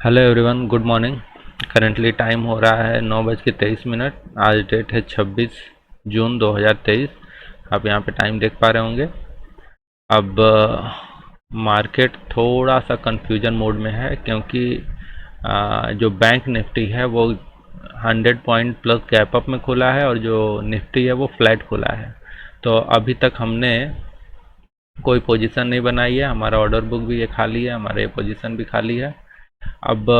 Hello everyone, good morning. Currently time हो रहा है 9:23। आज डेट है 26 जून 2023। आप यहाँ पे टाइम देख पा रहे होंगे। अब मार्केट थोड़ा सा कंफ्यूजन मोड में है क्योंकि जो बैंक निफ्टी है वो 100 पॉइंट प्लस गैप अप में खुला है और जो निफ्टी है वो फ्लैट खुला है। तो अभी तक हमने कोई पोजीशन नहीं बनाई है। हमारा ऑर्डर बुक भी ये खाली है, हमारा ये पोजीशन भी खाली है। अब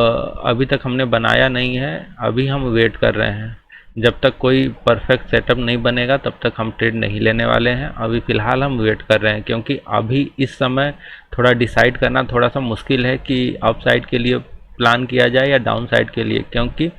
अभी तक हमने बनाया नहीं है। अभी हम वेट कर रहे हैं। जब तक कोई परफेक्ट सेटअप नहीं बनेगा तब तक हम ट्रेड नहीं लेने वाले हैं। अभी फ़िलहाल हम वेट कर रहे हैं क्योंकि अभी इस समय थोड़ा डिसाइड करना थोड़ा सा मुश्किल है कि अप साइड के लिए प्लान किया जाए या डाउन साइड के लिए, क्योंकि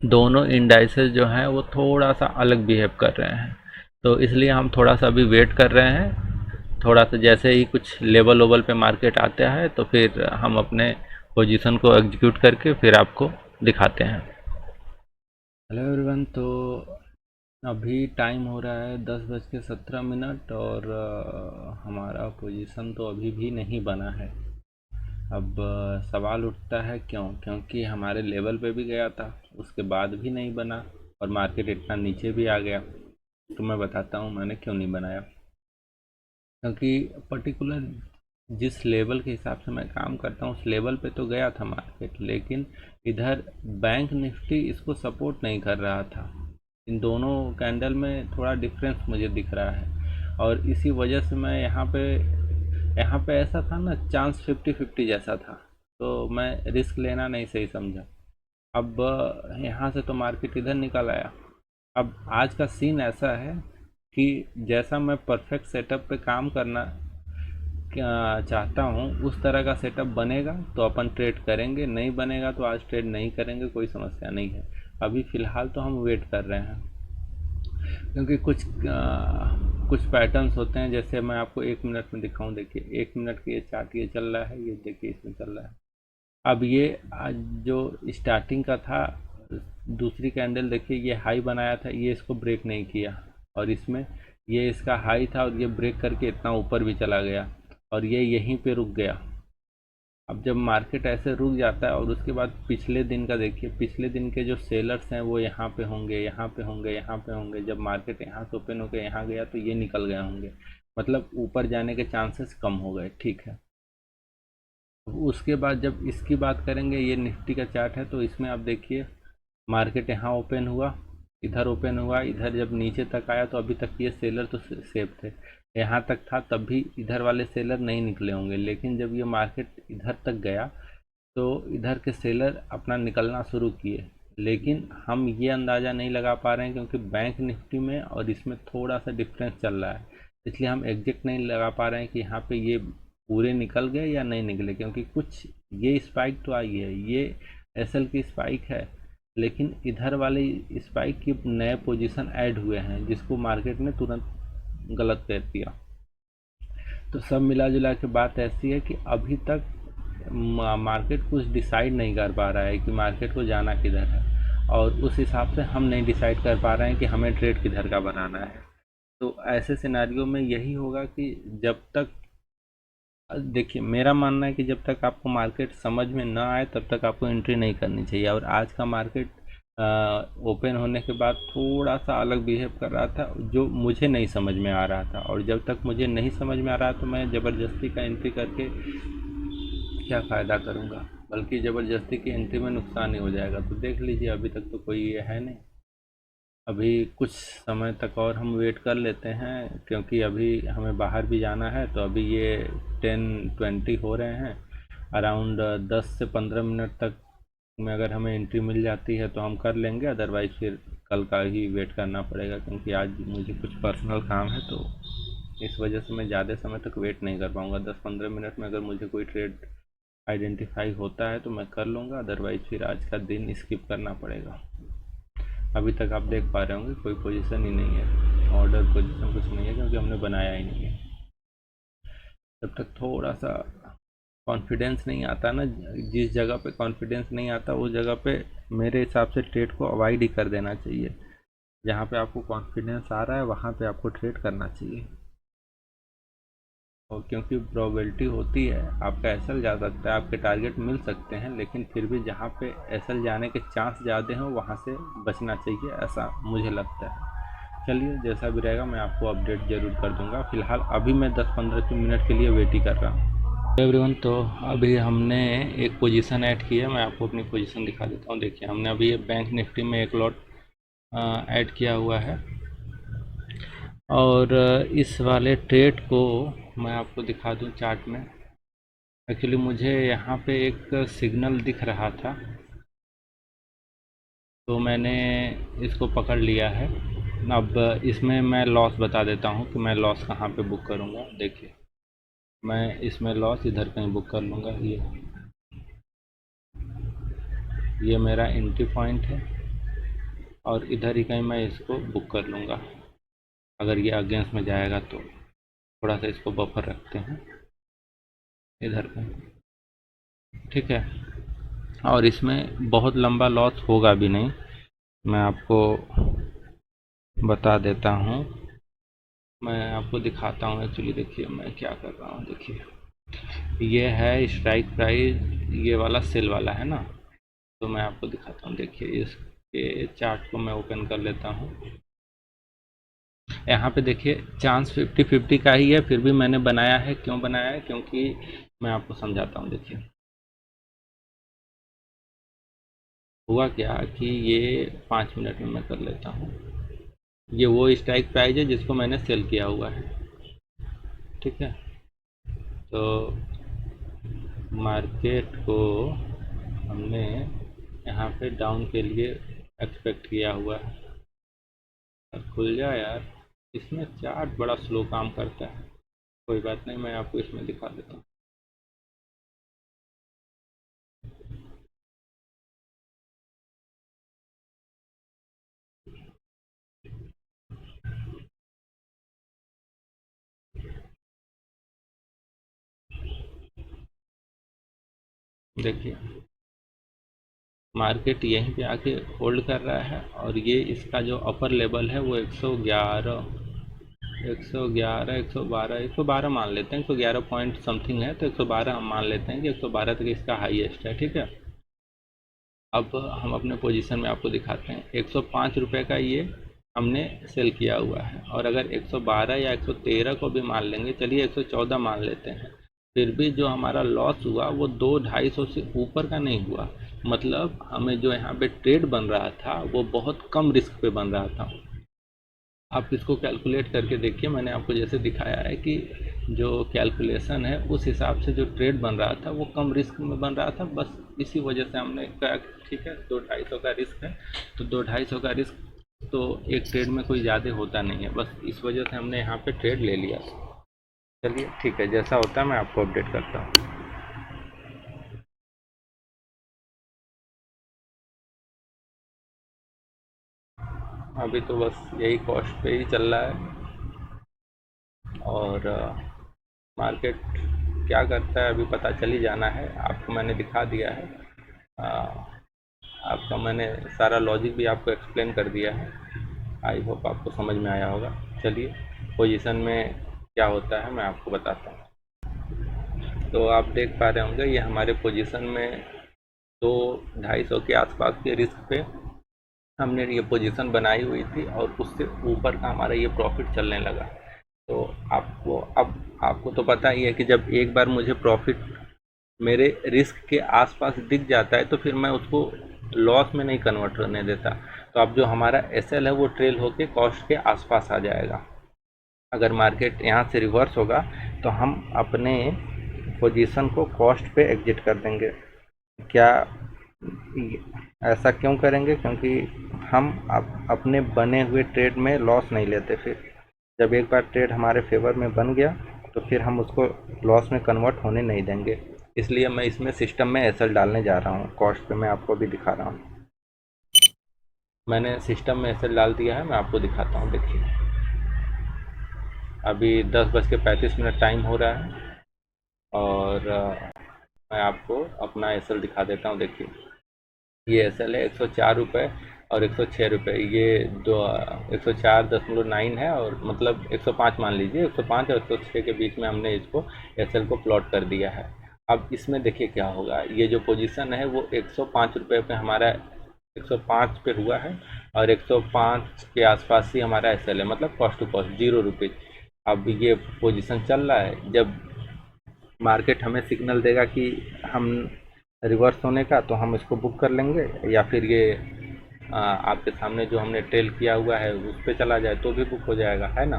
दोनों इंडाइसेस जो हैं वो थोड़ा सा अलग बिहेव कर रहे हैं। तो इसलिए हम थोड़ा सा अभी वेट कर रहे हैं। थोड़ा सा जैसे ही कुछ लेवल ओवल पे मार्केट आता है तो फिर हम अपने पोजीशन को एग्जीक्यूट करके फिर आपको दिखाते हैं। हेलो एवरीवन, तो अभी टाइम हो रहा है 10:17 और हमारा पोजीशन तो अभी भी नहीं बना है। अब सवाल उठता है क्यों? क्योंकि हमारे लेवल पे भी गया था, उसके बाद भी नहीं बना और मार्केट इतना नीचे भी आ गया। तो मैं बताता हूँ मैंने क्यों नहीं बनाया। क्योंकि पर्टिकुलर जिस लेवल के हिसाब से मैं काम करता हूँ उस लेवल पे तो गया था मार्केट, लेकिन इधर बैंक निफ्टी इसको सपोर्ट नहीं कर रहा था। इन दोनों कैंडल में थोड़ा डिफरेंस मुझे दिख रहा है और इसी वजह से मैं यहाँ पे ऐसा था ना, चांस 50-50 जैसा था। तो मैं रिस्क लेना नहीं सही समझा। अब यहाँ से तो मार्केट इधर निकल आया। अब आज का सीन ऐसा है कि जैसा मैं परफेक्ट सेटअप पे काम करना चाहता हूँ उस तरह का सेटअप बनेगा तो अपन ट्रेड करेंगे, नहीं बनेगा तो आज ट्रेड नहीं करेंगे, कोई समस्या नहीं है। अभी फ़िलहाल तो हम वेट कर रहे हैं क्योंकि कुछ पैटर्न्स होते हैं। जैसे मैं आपको 1 मिनट में दिखाऊं, देखिए 1 मिनट की ये चार्ट ये चल रहा है, ये देखिए इसमें चल रहा है। अब ये आज जो स्टार्टिंग का था, दूसरी कैंडल देखिए ये हाई बनाया था, ये इसको ब्रेक नहीं किया और इसमें ये इसका हाई था और ये ब्रेक करके इतना ऊपर भी चला गया और ये यहीं पे रुक गया। अब जब मार्केट ऐसे रुक जाता है और उसके बाद पिछले दिन का देखिए, पिछले दिन के जो सेलर्स हैं वो यहाँ पे होंगे, यहाँ पे होंगे, यहाँ पे होंगे। जब मार्केट यहाँ से ओपन होकर यहाँ गया तो ये निकल गए होंगे, मतलब ऊपर जाने के चांसेस कम हो गए। ठीक है। उसके बाद जब इसकी बात करेंगे, ये निफ्टी का चार्ट है, तो इसमें आप देखिए मार्केट यहाँ ओपन हुआ, इधर ओपन हुआ, इधर जब नीचे तक आया तो अभी तक ये सेलर तो सेफ थे। यहाँ तक था तब भी इधर वाले सेलर नहीं निकले होंगे, लेकिन जब ये मार्केट इधर तक गया तो इधर के सेलर अपना निकलना शुरू किए। लेकिन हम ये अंदाज़ा नहीं लगा पा रहे हैं क्योंकि बैंक निफ्टी में और इसमें थोड़ा सा डिफरेंस चल रहा है, इसलिए हम एग्जैक्ट नहीं लगा पा रहे हैं कि यहाँ पे ये पूरे निकल गए या नहीं निकले। क्योंकि कुछ ये स्पाइक तो आई है, ये एसएल की स्पाइक है, लेकिन इधर वाले स्पाइक की नए पोजीशन ऐड हुए हैं जिसको मार्केट ने तुरंत गलत कर दिया। तो सब मिला जुला के बात ऐसी है कि अभी तक मार्केट कुछ डिसाइड नहीं कर पा रहा है कि मार्केट को जाना किधर है, और उस हिसाब से हम नहीं डिसाइड कर पा रहे हैं कि हमें ट्रेड किधर का बनाना है। तो ऐसे सिनारियो में यही होगा कि जब तक, देखिए मेरा मानना है कि जब तक आपको मार्केट समझ में ना आए तब तक आपको एंट्री नहीं करनी चाहिए। और आज का मार्केट ओपन होने के बाद थोड़ा सा अलग बिहेव कर रहा था जो मुझे नहीं समझ में आ रहा था, और जब तक मुझे नहीं समझ में आ रहा तो मैं ज़बरदस्ती का एंट्री करके क्या फ़ायदा करूँगा, बल्कि ज़बरदस्ती की एंट्री में नुकसान ही हो जाएगा। तो देख लीजिए अभी तक तो कोई ये है नहीं। अभी कुछ समय तक और हम वेट कर लेते हैं क्योंकि अभी हमें बाहर भी जाना है। तो अभी ये 10:20 हो रहे हैं। अराउंड 10 से 15 मिनट तक में अगर हमें एंट्री मिल जाती है तो हम कर लेंगे, अदरवाइज़ फिर कल का ही वेट करना पड़ेगा क्योंकि आज मुझे कुछ पर्सनल काम है। तो इस वजह से मैं ज़्यादा समय तक वेट नहीं कर पाऊँगा। 10-15 मिनट में अगर मुझे कोई ट्रेड आइडेंटिफाई होता है तो मैं कर लूँगा, अदरवाइज़ फिर आज का दिन स्किप करना पड़ेगा। अभी तक आप देख पा रहे होंगे कोई पोजीशन ही नहीं है, ऑर्डर पोजीशन कुछ नहीं है क्योंकि हमने बनाया ही नहीं है। जब तक थोड़ा सा कॉन्फिडेंस नहीं आता ना, जिस जगह पे कॉन्फिडेंस नहीं आता उस जगह पे मेरे हिसाब से ट्रेड को अवॉइड ही कर देना चाहिए। जहाँ पे आपको कॉन्फिडेंस आ रहा है वहाँ पे आपको ट्रेड करना चाहिए। और क्योंकि प्रोबेबिलिटी होती है आपका एसएल जा सकता है, आपके टारगेट मिल सकते हैं, लेकिन फिर भी जहाँ पे एसएल जाने के चांस ज़्यादा हैं वहाँ से बचना चाहिए, ऐसा मुझे लगता है। चलिए जैसा भी रहेगा मैं आपको अपडेट ज़रूर कर दूंगा। फिलहाल अभी मैं 10-15 मिनट के लिए वेट ही कर रहा हूँ। एवरीवन, तो अभी हमने एक पोजीशन ऐड की है, मैं आपको अपनी पोजीशन दिखा देता हूँ। देखिए हमने अभी ये बैंक निफ्टी में एक लॉट ऐड किया हुआ है, और इस वाले ट्रेड को मैं आपको दिखा दूं चार्ट में। एक्चुअली मुझे यहाँ पे एक सिग्नल दिख रहा था, तो मैंने इसको पकड़ लिया है। अब इसमें मैं लॉस बता देता हूँ कि मैं लॉस कहाँ पे बुक करूँगा। देखिए मैं इसमें लॉस इधर कहीं बुक कर लूँगा। ये मेरा एंट्री पॉइंट है, और इधर ही कहीं मैं इसको बुक कर लूँगा। अगर ये अगेंस्ट में जाएगा तो थोड़ा सा इसको बफर रखते हैं इधर कहीं, ठीक है। और इसमें बहुत लंबा लॉस होगा भी नहीं, मैं आपको बता देता हूँ। मैं आपको दिखाता हूँ एक्चुअली। देखिए मैं क्या कर रहा हूँ, देखिए ये है स्ट्राइक प्राइस, ये वाला सेल वाला है ना, तो मैं आपको दिखाता हूँ। देखिए इसके चार्ट को मैं ओपन कर लेता हूँ। यहाँ पे देखिए चांस 50-50 का ही है, फिर भी मैंने बनाया है। क्यों बनाया है? क्योंकि मैं आपको समझाता हूँ। देखिए हुआ क्या कि ये 5 मिनट में मैं कर लेता हूँ। ये वो स्ट्राइक प्राइस है जिसको मैंने सेल किया हुआ है, ठीक है। तो मार्केट को हमने यहाँ पे डाउन के लिए एक्सपेक्ट किया हुआ है। अब खुल जाए यार, इसमें चार्ट बड़ा स्लो काम करता है। कोई बात नहीं, मैं आपको इसमें दिखा देता हूँ। देखिए मार्केट यहीं पे आके होल्ड कर रहा है, और ये इसका जो अपर लेवल है वो 111, 111, 112, 112 मान लेते हैं। 111 पॉइंट समथिंग है, तो 112 हम मान लेते हैं कि 112 तक इसका हाईएस्ट है, ठीक है। अब हम अपने पोजीशन में आपको दिखाते हैं। 105 रुपये का ये हमने सेल किया हुआ है, और अगर 112 या 113 को भी मान लेंगे, चलिए 114 मान लेते हैं, फिर भी जो हमारा लॉस हुआ वो 200-250 से ऊपर का नहीं हुआ। मतलब हमें जो यहाँ पे ट्रेड बन रहा था वो बहुत कम रिस्क पे बन रहा था। आप इसको कैलकुलेट करके देखिए, मैंने आपको जैसे दिखाया है कि जो कैलकुलेशन है उस हिसाब से जो ट्रेड बन रहा था वो कम रिस्क में बन रहा था। बस इसी वजह से हमने कहा ठीक है 200-250 का रिस्क है, तो 200-250 का रिस्क तो एक ट्रेड में कोई ज़्यादा होता नहीं है, बस इस वजह से हमने यहाँ पे ट्रेड ले लिया। चलिए ठीक है, जैसा होता है मैं आपको अपडेट करता हूँ। अभी तो बस यही कॉस्ट पे ही चल रहा है, और मार्केट क्या करता है अभी पता चल ही जाना है। आपको मैंने दिखा दिया है, आ, आपका मैंने सारा लॉजिक भी आपको एक्सप्लेन कर दिया है। आई होप आपको समझ में आया होगा। चलिए पोजीशन में क्या होता है मैं आपको बताता हूँ। तो आप देख पा रहे होंगे ये हमारे पोजीशन में 200-250 के आसपास के रिस्क पे हमने ये पोजीशन बनाई हुई थी, और उससे ऊपर का हमारा ये प्रॉफिट चलने लगा। तो आपको तो पता ही है कि जब एक बार मुझे प्रॉफिट मेरे रिस्क के आसपास दिख जाता है तो फिर मैं उसको लॉस में नहीं कन्वर्ट करने देता। तो अब जो हमारा एसएल है वो ट्रेल होके कॉस्ट के आसपास आ जाएगा। अगर मार्केट यहाँ से रिवर्स होगा तो हम अपने पोजीशन को कॉस्ट पे एग्जिट कर देंगे। क्या ऐसा क्यों करेंगे? क्योंकि हम अपने बने हुए ट्रेड में लॉस नहीं लेते। फिर जब एक बार ट्रेड हमारे फेवर में बन गया तो फिर हम उसको लॉस में कन्वर्ट होने नहीं देंगे। इसलिए मैं इसमें सिस्टम में एसएल डालने जा रहा हूँ। कॉस्ट पे मैं आपको भी दिखा रहा हूँ। मैंने सिस्टम में एसएल डाल दिया है, मैं आपको दिखाता हूँ। देखिए अभी 10:35 टाइम हो रहा है, और मैं आपको अपना एसएल दिखा देता हूँ। देखिए ये एसएल है 104 रुपये और 106 रुपये, ये दो 104.9 है, और मतलब 105 मान लीजिए, 105 और 106 के बीच में हमने इसको एसएल को प्लॉट कर दिया है। अब इसमें देखिए क्या होगा, ये जो पोजीशन है वो 105 रुपये पे हमारा 105 पे हुआ है, और 105 के आसपास ही हमारा एसएल है, मतलब कॉस्ट टू कॉस्ट 0 रुपये। अब ये पोजीशन चल रहा है, जब मार्केट हमें सिग्नल देगा कि हम रिवर्स होने का, तो हम इसको बुक कर लेंगे, या फिर ये आपके सामने जो हमने ट्रेल किया हुआ है उस पर चला जाए तो भी बुक हो जाएगा, है ना।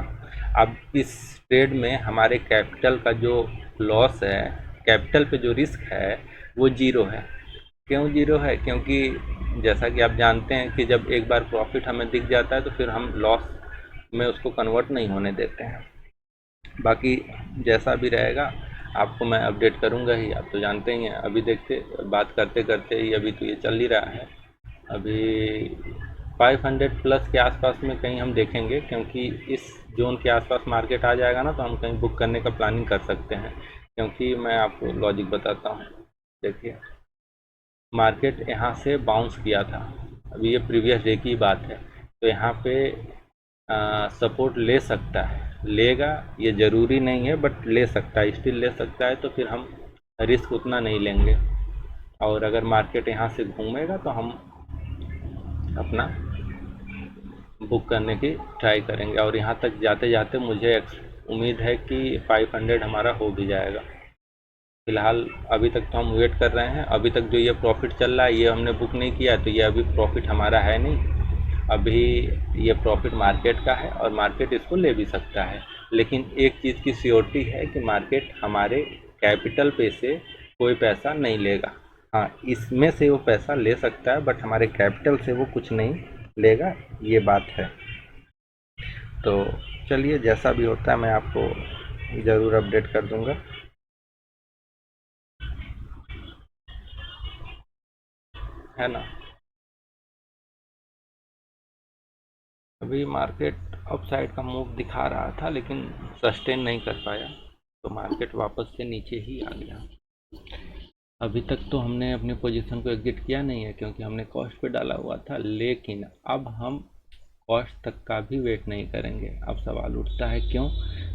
अब इस ट्रेड में हमारे कैपिटल का जो लॉस है, कैपिटल पे जो रिस्क है वो ज़ीरो है। क्यों ज़ीरो है? क्योंकि जैसा कि आप जानते हैं कि जब एक बार प्रॉफिट हमें दिख जाता है तो फिर हम लॉस में उसको कन्वर्ट नहीं होने देते हैं। बाकी जैसा भी रहेगा आपको मैं अपडेट करूंगा ही, आप तो जानते ही हैं। अभी देखते बात करते करते ही अभी तो ये चल ही रहा है, अभी 500 प्लस के आसपास में कहीं हम देखेंगे, क्योंकि इस जोन के आसपास मार्केट आ जाएगा ना तो हम कहीं बुक करने का प्लानिंग कर सकते हैं। क्योंकि मैं आपको लॉजिक बताता हूँ, देखिए मार्केट यहाँ से बाउंस किया था, अभी ये प्रीवियस डे की बात है, तो यहाँ पे सपोर्ट ले सकता है, लेगा ये ज़रूरी नहीं है, बट ले सकता है, स्टिल ले सकता है, तो फिर हम रिस्क उतना नहीं लेंगे। और अगर मार्केट यहाँ से घूमेगा तो हम अपना बुक करने की ट्राई करेंगे, और यहाँ तक जाते जाते मुझे उम्मीद है कि 500 हमारा हो भी जाएगा। फ़िलहाल अभी तक तो हम वेट कर रहे हैं, अभी तक जो ये प्रॉफिट चल रहा है ये हमने बुक नहीं किया, तो ये अभी प्रॉफिट हमारा है नहीं, अभी ये प्रॉफिट मार्केट का है, और मार्केट इसको ले भी सकता है। लेकिन एक चीज़ की श्योरिटी है कि मार्केट हमारे कैपिटल पे से कोई पैसा नहीं लेगा। हाँ, इसमें से वो पैसा ले सकता है, बट हमारे कैपिटल से वो कुछ नहीं लेगा, ये बात है। तो चलिए, जैसा भी होता है मैं आपको ज़रूर अपडेट कर दूंगा। है ना। अभी मार्केट अप साइड का मूव दिखा रहा था, लेकिन सस्टेन नहीं कर पाया, तो मार्केट वापस से नीचे ही आ गया। अभी तक तो हमने अपनी पोजीशन को एग्जिट किया नहीं है, क्योंकि हमने कॉस्ट पे डाला हुआ था, लेकिन अब हम कॉस्ट तक का भी वेट नहीं करेंगे। अब सवाल उठता है क्यों?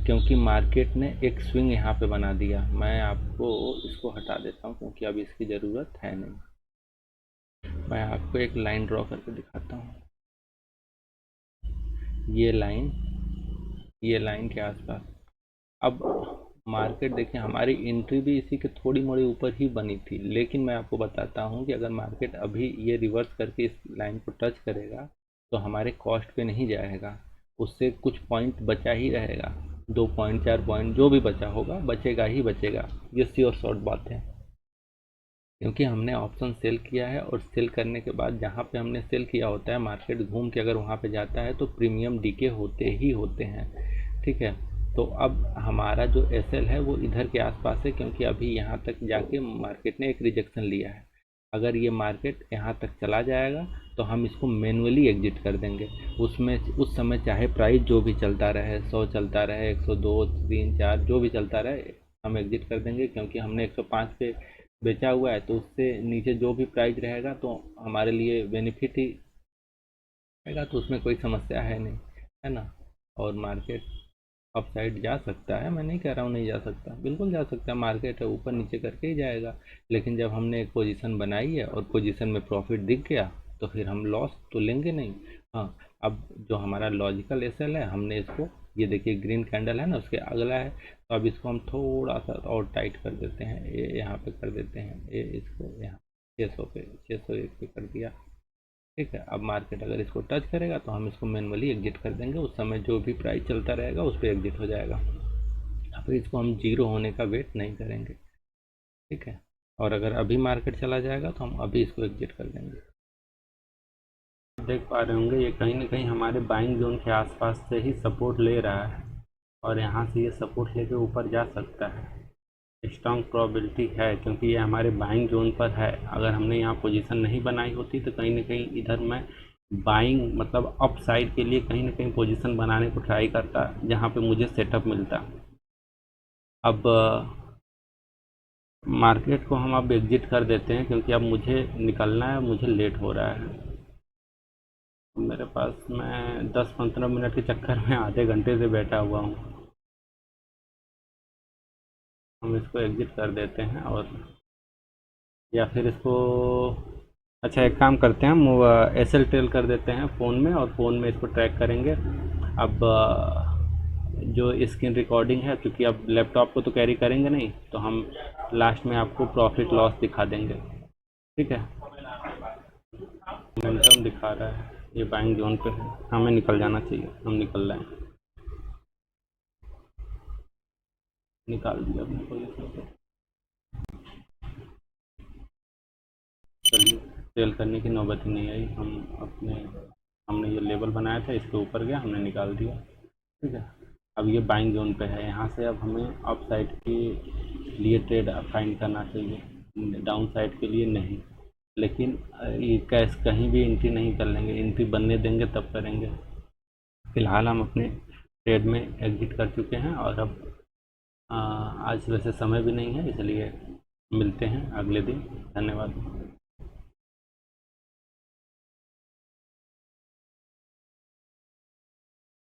क्योंकि मार्केट ने एक स्विंग यहाँ पे बना दिया। मैं आपको इसको हटा देता हूँ, क्योंकि अब इसकी ज़रूरत है नहीं। मैं आपको एक लाइन ड्रॉ करके दिखाता हूँ, ये लाइन के आसपास। अब मार्केट देखिए, हमारी एंट्री भी इसी के थोड़ी मोड़ी ऊपर ही बनी थी, लेकिन मैं आपको बताता हूँ कि अगर मार्केट अभी ये रिवर्स करके इस लाइन को टच करेगा तो हमारे कॉस्ट पे नहीं जाएगा, उससे कुछ पॉइंट बचा ही रहेगा, 2 पॉइंट 4 पॉइंट जो भी बचा होगा बचेगा ही बचेगा, ये श्योर शॉर्ट बात है। क्योंकि हमने ऑप्शन सेल किया है, और सेल करने के बाद जहाँ पे हमने सेल किया होता है, मार्केट घूम के अगर वहाँ पे जाता है तो प्रीमियम डीके होते ही होते हैं, ठीक है। तो अब हमारा जो एसएल है वो इधर के आसपास है, क्योंकि अभी यहाँ तक जाके मार्केट ने एक रिजेक्शन लिया है। अगर ये मार्केट यहाँ तक चला जाएगा तो हम इसको मैनुअली एग्जिट कर देंगे, उसमें उस समय चाहे प्राइस जो भी चलता रहे, 100 चलता रहे, 102 3 4 जो भी चलता रहे, हम एग्जिट कर देंगे। क्योंकि हमने 105 पे बेचा हुआ है, तो उससे नीचे जो भी प्राइस रहेगा तो हमारे लिए बेनिफिट ही रहेगा, तो उसमें कोई समस्या है नहीं, है ना। और मार्केट अप साइड जा सकता है, मैं नहीं कह रहा हूँ नहीं जा सकता, बिल्कुल जा सकता है, मार्केट है, ऊपर नीचे करके ही जाएगा। लेकिन जब हमने एक पोजीशन बनाई है और पोजीशन में प्रॉफिट दिख गया तो फिर हम लॉस तो लेंगे नहीं। हाँ, अब जो हमारा लॉजिकल एसएल है, हमने इसको, ये देखिए ग्रीन कैंडल है ना, उसके अगला है, तो अब इसको हम थोड़ा सा और टाइट कर देते हैं, ये यहाँ पे कर देते हैं, ये इसको यहाँ 600 पे 601 पे कर दिया, ठीक है। अब मार्केट अगर इसको टच करेगा तो हम इसको मैनुअली एग्जिट कर देंगे, उस समय जो भी प्राइस चलता रहेगा उस पर एग्जिट हो जाएगा, फिर इसको हम जीरो होने का वेट नहीं करेंगे, ठीक है। और अगर अभी मार्केट चला जाएगा तो हम अभी इसको एग्जिट कर देंगे। देख पा रहे होंगे ये कहीं ना कहीं हमारे बाइंग जोन के आसपास से ही सपोर्ट ले रहा है, और यहाँ से ये सपोर्ट लेके ऊपर जा सकता है। स्ट्रॉन्ग प्रोबेबिलिटी है, क्योंकि ये हमारे बाइंग जोन पर है। अगर हमने यहाँ पोजीशन नहीं बनाई होती तो कहीं ना कहीं इधर मैं बाइंग मतलब अप साइड के लिए कहीं ना कहीं पोजीशन बनाने को ट्राई करता, जहाँ पे मुझे सेटअप मिलता। अब मार्केट को हम अब एग्जिट कर देते हैं, क्योंकि अब मुझे निकलना है, मुझे लेट हो रहा है। मेरे पास, मैं 10-15 मिनट के चक्कर में आधे घंटे से बैठा हुआ हूँ। हम इसको एग्ज़िट कर देते हैं, और या फिर इसको, अच्छा एक काम करते हैं, हम एसएल टेल कर देते हैं फ़ोन में, और फ़ोन में इसको ट्रैक करेंगे। अब जो स्क्रीन रिकॉर्डिंग है, क्योंकि अब लैपटॉप को तो कैरी करेंगे नहीं, तो हम लास्ट में आपको प्रॉफिट लॉस दिखा देंगे। ठीक है, मोमेंटम दिखा रहा है, ये बाइंग जोन पे है, हमें निकल जाना चाहिए, हम निकल रहे हैं। निकाल दिया अपने पोजीशन से। चलिए, सेल करने की नौबत ही नहीं आई, हमने ये लेवल बनाया था, इसके ऊपर गया, हमने निकाल दिया। ठीक है, अब ये बाइंग जोन पे है, यहाँ से अब हमें अप साइड के लिए ट्रेड फाइंड करना चाहिए, डाउन साइड के लिए नहीं। लेकिन ये कैश कहीं भी एंट्री नहीं कर लेंगे, एंट्री बनने देंगे तब करेंगे। फिलहाल हम अपने ट्रेड में एग्जिट कर चुके हैं, और अब आज वैसे समय भी नहीं है, इसलिए मिलते हैं अगले दिन। धन्यवाद।